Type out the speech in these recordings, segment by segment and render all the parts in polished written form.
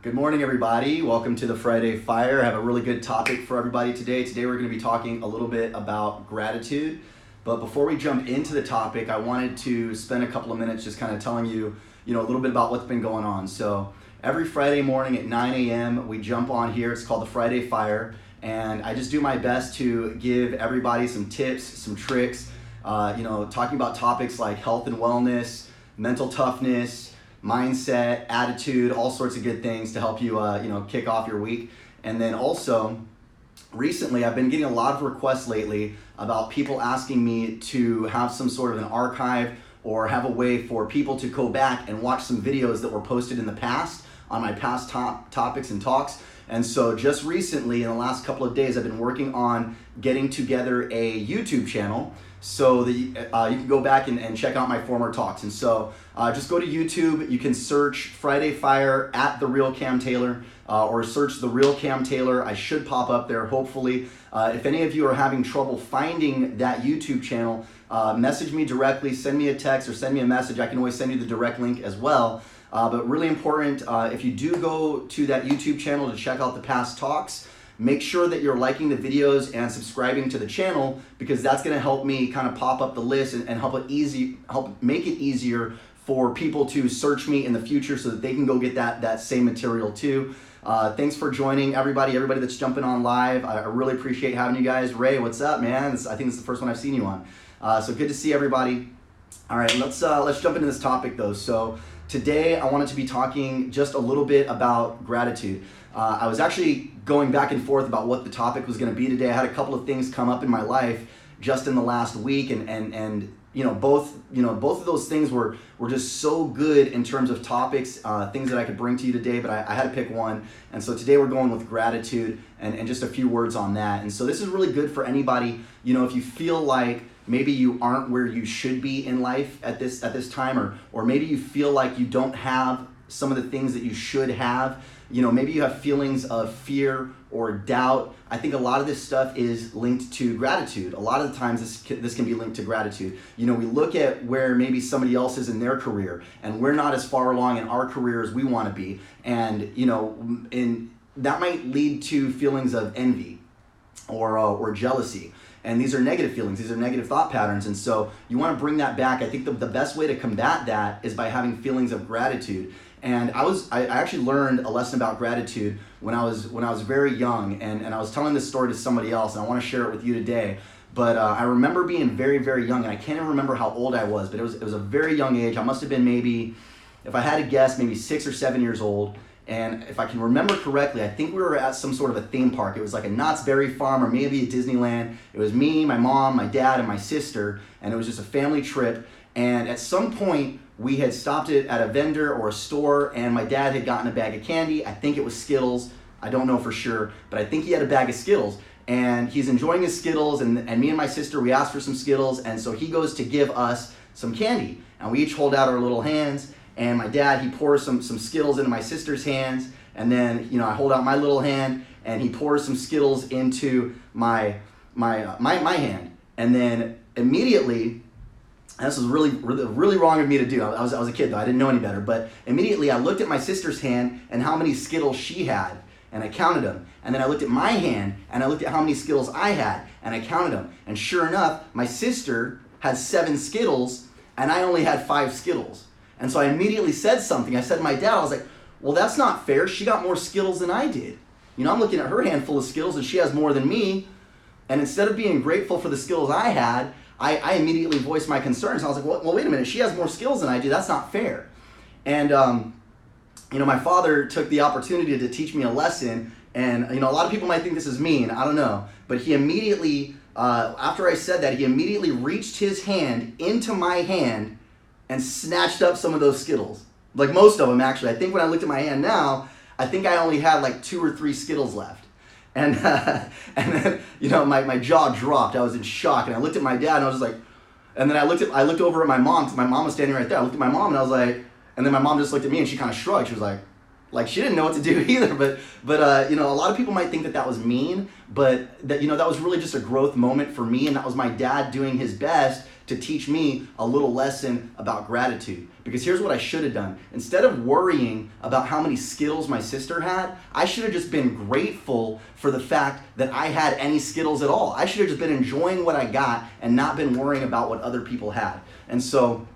Good morning, everybody. Welcome to the Friday Fire. I have a really good topic for everybody today. Today we're going to be talking a little bit about gratitude. But before we jump into the topic, I wanted to spend a couple of minutes just kind of telling you, a little bit about what's been going on. So every Friday morning at 9 a.m. we jump on here. It's called the Friday Fire. And I just do my best to give everybody some tips, some tricks, talking about topics like health and wellness, mental toughness, mindset, attitude, all sorts of good things to help you, kick off your week. And then also, recently, I've been getting a lot of requests lately about people asking me to have some sort of an archive or have a way for people to go back and watch some videos that were posted in the past on my past topics and talks. And so just recently, in the last couple of days, I've been working on getting together a YouTube channel so that you can go back and check out my former talks. And so just go to YouTube. You can search Friday Fire at TheRealCamTaylor or search TheRealCamTaylor. I should pop up there, hopefully. If any of you are having trouble finding that YouTube channel, message me directly, send me a text or send me a message. I can always send you the direct link as well. But really important, if you do go to that YouTube channel to check out the past talks, make sure that you're liking the videos and subscribing to the channel, because that's going to help me kind of pop up the list and help make it easier for people to search me in the future so that they can go get that same material too. Thanks for joining, everybody that's jumping on live. I really appreciate having you guys. Ray, what's up, man? I think this is the first one I've seen you on. So good to see everybody. All right, let's jump into this topic though. So today I wanted to be talking just a little bit about gratitude. I was actually going back and forth about what the topic was going to be today. I had a couple of things come up in my life just in the last week, and both of those things were just so good in terms of topics, things that I could bring to you today, but I had to pick one. And so today we're going with gratitude and just a few words on that. And so this is really good for anybody, if you feel like maybe you aren't where you should be in life at this time, or maybe you feel like you don't have some of the things that you should have. Maybe you have feelings of fear or doubt. I think a lot of this stuff is linked to gratitude. A lot of the times this can be linked to gratitude. We look at where maybe somebody else is in their career and we're not as far along in our career as we want to be. And, and that might lead to feelings of envy or jealousy. And these are negative feelings. These are negative thought patterns. And so you want to bring that back. I think the best way to combat that is by having feelings of gratitude. And I actually learned a lesson about gratitude when I was very young, and I was telling this story to somebody else, and I want to share it with you today. But I remember being very, very young, and I can't even remember how old I was, but it was a very young age. I must have been maybe, if I had to guess, maybe 6 or 7 years old. And if I can remember correctly, I think we were at some sort of a theme park. It was like a Knott's Berry Farm or maybe a Disneyland. It was me, my mom, my dad, and my sister, and it was just a family trip. And at some point, we had stopped it at a vendor or a store, and my dad had gotten a bag of candy. I think it was Skittles. I don't know for sure, but I think he had a bag of Skittles. And he's enjoying his Skittles, and me and my sister, we asked for some Skittles, and so he goes to give us some candy. And we each hold out our little hands, and my dad, he pours some Skittles into my sister's hands, and then, I hold out my little hand, and he pours some Skittles into my hand. And then immediately, and this was really, really, really wrong of me to do. I was a kid though, I didn't know any better. But immediately I looked at my sister's hand and how many Skittles she had, and I counted them. And then I looked at my hand and I looked at how many Skittles I had, and I counted them. And sure enough, my sister had 7 Skittles and I only had 5 Skittles. And so I immediately said something. I said to my dad, I was like, well, that's not fair. She got more Skittles than I did. I'm looking at her handful of Skittles and she has more than me. And instead of being grateful for the Skittles I had, I immediately voiced my concerns. I was like, well, wait a minute. She has more skills than I do. That's not fair. And, my father took the opportunity to teach me a lesson. And, a lot of people might think this is mean. I don't know. But he immediately, after I said that, he immediately reached his hand into my hand and snatched up some of those Skittles. Like most of them, actually. I think when I looked at my hand now, I think I only had like 2 or 3 Skittles left. And then, my jaw dropped. I was in shock, and I looked at my dad, and I was just like, and then I looked over at my mom, because my mom was standing right there. I looked at my mom, and I was like, and then my mom just looked at me, and she kind of shrugged. She was like she didn't know what to do either. But a lot of people might think that was mean, but that was really just a growth moment for me, and that was my dad doing his best to teach me a little lesson about gratitude. Because here's what I should have done. Instead of worrying about how many Skittles my sister had, I should have just been grateful for the fact that I had any Skittles at all. I should have just been enjoying what I got and not been worrying about what other people had. And so,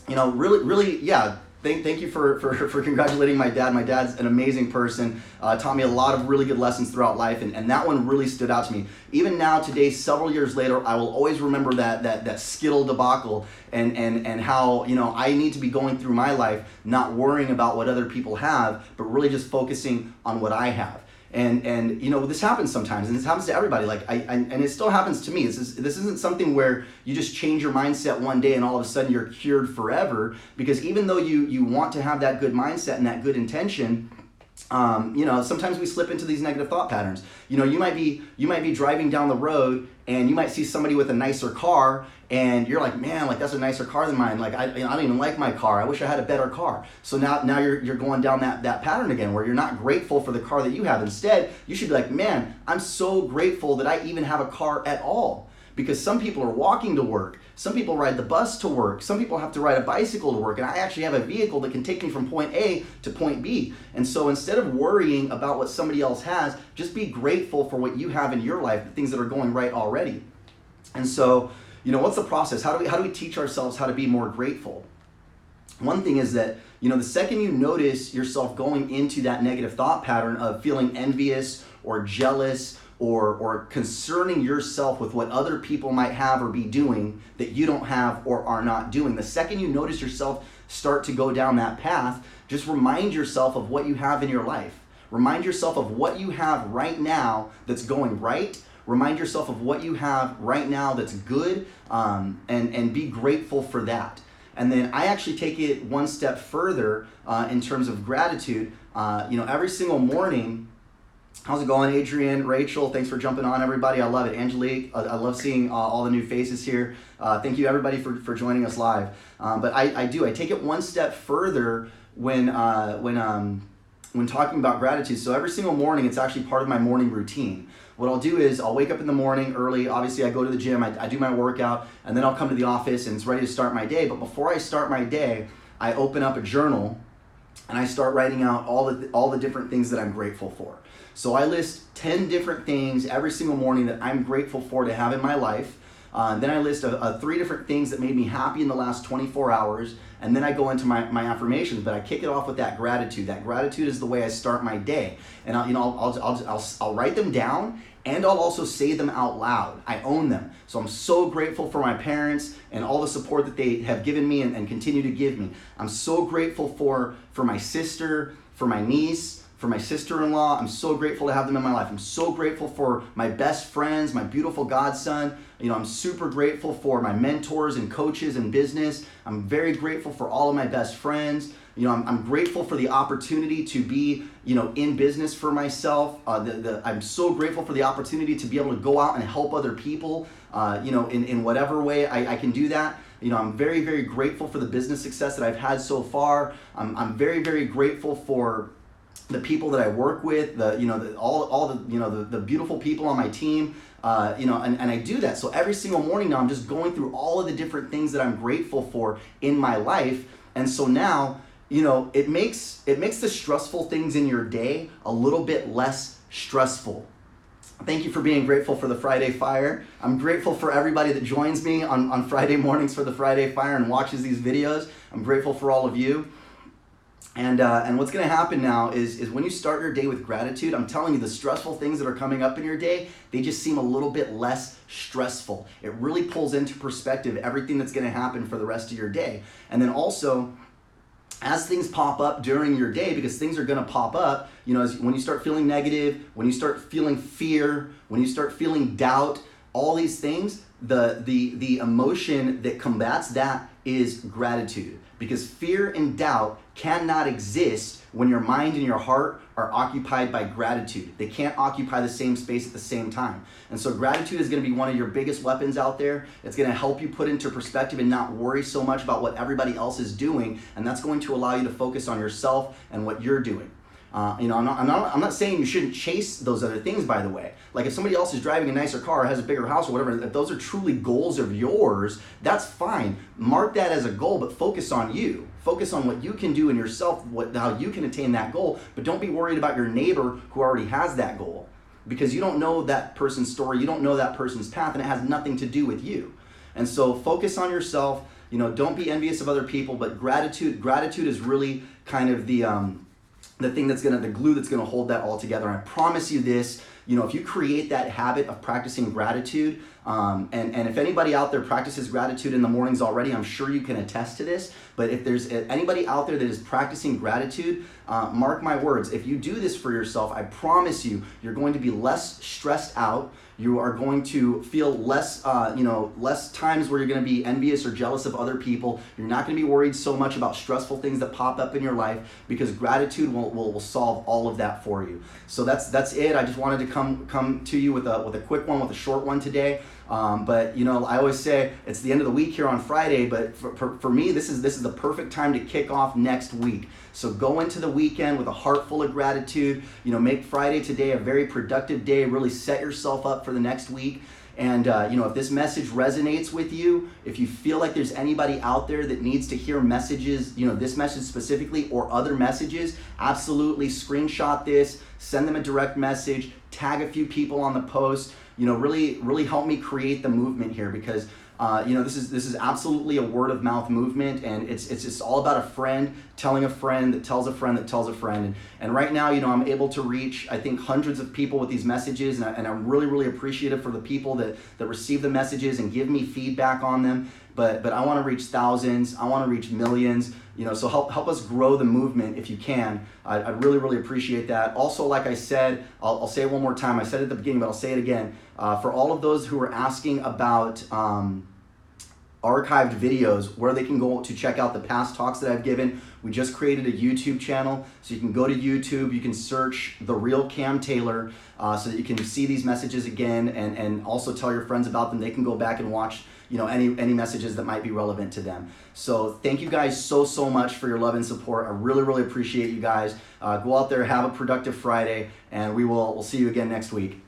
really, yeah, thank you for congratulating my dad. My dad's an amazing person, taught me a lot of really good lessons throughout life, and that one really stood out to me. Even now, today, several years later, I will always remember that Skittle debacle and how, I need to be going through my life not worrying about what other people have, but really just focusing on what I have. And this happens sometimes, and this happens to everybody. And it still happens to me. This isn't something where you just change your mindset one day and all of a sudden you're cured forever. Because even though you want to have that good mindset and that good intention, sometimes we slip into these negative thought patterns. You might be driving down the road and you might see somebody with a nicer car, and you're like, man, that's a nicer car than mine. I don't even like my car. I wish I had a better car. So now you're going down that pattern again, where you're not grateful for the car that you have. Instead, you should be like, man, I'm so grateful that I even have a car at all. Because some people are walking to work, some people ride the bus to work, some people have to ride a bicycle to work, and I actually have a vehicle that can take me from point A to point B. And so instead of worrying about what somebody else has, just be grateful for what you have in your life, the things that are going right already. And so, what's the process? How do we teach ourselves how to be more grateful? One thing is that, the second you notice yourself going into that negative thought pattern of feeling envious or jealous or concerning yourself with what other people might have or be doing that you don't have or are not doing, the second you notice yourself start to go down that path, just remind yourself of what you have in your life. Remind yourself of what you have right now that's going right. Remind yourself of what you have right now that's good, and be grateful for that. And then I actually take it one step further in terms of gratitude. Every single morning. How's it going, Adrian, Rachel? Thanks for jumping on, everybody. I love it. Angelique, I love seeing all the new faces here. Thank you, everybody, for joining us live. But I take it one step further when talking about gratitude. So every single morning, it's actually part of my morning routine. What I'll do is I'll wake up in the morning early. Obviously, I go to the gym, I do my workout, and then I'll come to the office and it's ready to start my day. But before I start my day, I open up a journal and I start writing out all the different things that I'm grateful for. So I list 10 different things every single morning that I'm grateful for to have in my life. Then I list 3 different things that made me happy in the last 24 hours. And then I go into my affirmations, but I kick it off with that gratitude. That gratitude is the way I start my day. And I'll write them down, and I'll also say them out loud. I own them. So I'm so grateful for my parents and all the support that they have given me and continue to give me. I'm so grateful for my sister, for my niece, for my sister-in-law. I'm so grateful to have them in my life. I'm so grateful for my best friends, my beautiful godson. I'm super grateful for my mentors and coaches in business. I'm very grateful for all of my best friends. I'm grateful for the opportunity to be, in business for myself. I'm so grateful for the opportunity to be able to go out and help other people, in whatever way I can do that. I'm very, very grateful for the business success that I've had so far. I'm very, very grateful for the people that I work with, the beautiful people on my team, and I do that. So every single morning now, I'm just going through all of the different things that I'm grateful for in my life. And so now, it makes the stressful things in your day a little bit less stressful. Thank you for being grateful for the Friday Fire. I'm grateful for everybody that joins me on Friday mornings for the Friday Fire and watches these videos. I'm grateful for all of you. And what's going to happen now is when you start your day with gratitude, I'm telling you, the stressful things that are coming up in your day, they just seem a little bit less stressful. It really pulls into perspective everything that's going to happen for the rest of your day. And then also, as things pop up during your day, because things are going to pop up, when you start feeling negative, when you start feeling fear, when you start feeling doubt, all these things, the emotion that combats that is gratitude. Because fear and doubt cannot exist when your mind and your heart are occupied by gratitude. They can't occupy the same space at the same time. And so gratitude is going to be one of your biggest weapons out there. It's going to help you put into perspective and not worry so much about what everybody else is doing. And that's going to allow you to focus on yourself and what you're doing. I'm not saying you shouldn't chase those other things, by the way. Like if somebody else is driving a nicer car, has a bigger house or whatever, if those are truly goals of yours, that's fine. Mark that as a goal, but focus on you. Focus on what you can do in yourself, how you can attain that goal, but don't be worried about your neighbor who already has that goal, because you don't know that person's story, you don't know that person's path, and it has nothing to do with you. And so focus on yourself. Don't be envious of other people, but gratitude is really kind of the thing the glue that's gonna hold that all together. And I promise you this, if you create that habit of practicing gratitude, and if anybody out there practices gratitude in the mornings already, I'm sure you can attest to this, but if there's anybody out there that is practicing gratitude, mark my words, if you do this for yourself, I promise you, you're going to be less stressed out. You are going to feel less times where you're going to be envious or jealous of other people. You're not going to be worried so much about stressful things that pop up in your life, because gratitude will solve all of that for you. So that's it. I just wanted to come to you with a quick one, with a short one today. But I always say it's the end of the week here on Friday, but for me, this is the perfect time to kick off next week. So go into the weekend with a heart full of gratitude. Make Friday today a very productive day. Really set yourself up for the next week. And if this message resonates with you, if you feel like there's anybody out there that needs to hear messages, this message specifically or other messages, absolutely screenshot this, send them a direct message, tag a few people on the post. Really help me create the movement here, because this is absolutely a word of mouth movement, and it's just all about a friend telling a friend that tells a friend that tells a friend. And right now, I'm able to reach, I think, hundreds of people with these messages, and I'm really, really appreciative for the people that receive the messages and give me feedback on them. But I want to reach thousands. I want to reach millions. So help us grow the movement if you can. I'd really, really appreciate that. Also, like I said, I'll say it one more time. I said it at the beginning, but I'll say it again. For all of those who are asking about archived videos, where they can go to check out the past talks that I've given, we just created a YouTube channel. So you can go to YouTube, you can search TheRealCamTaylor, so that you can see these messages again, and also tell your friends about them. They can go back and watch any messages that might be relevant to them. So thank you guys so much for your love and support. I really, really appreciate you guys. Go out there, have a productive Friday, and we'll see you again next week.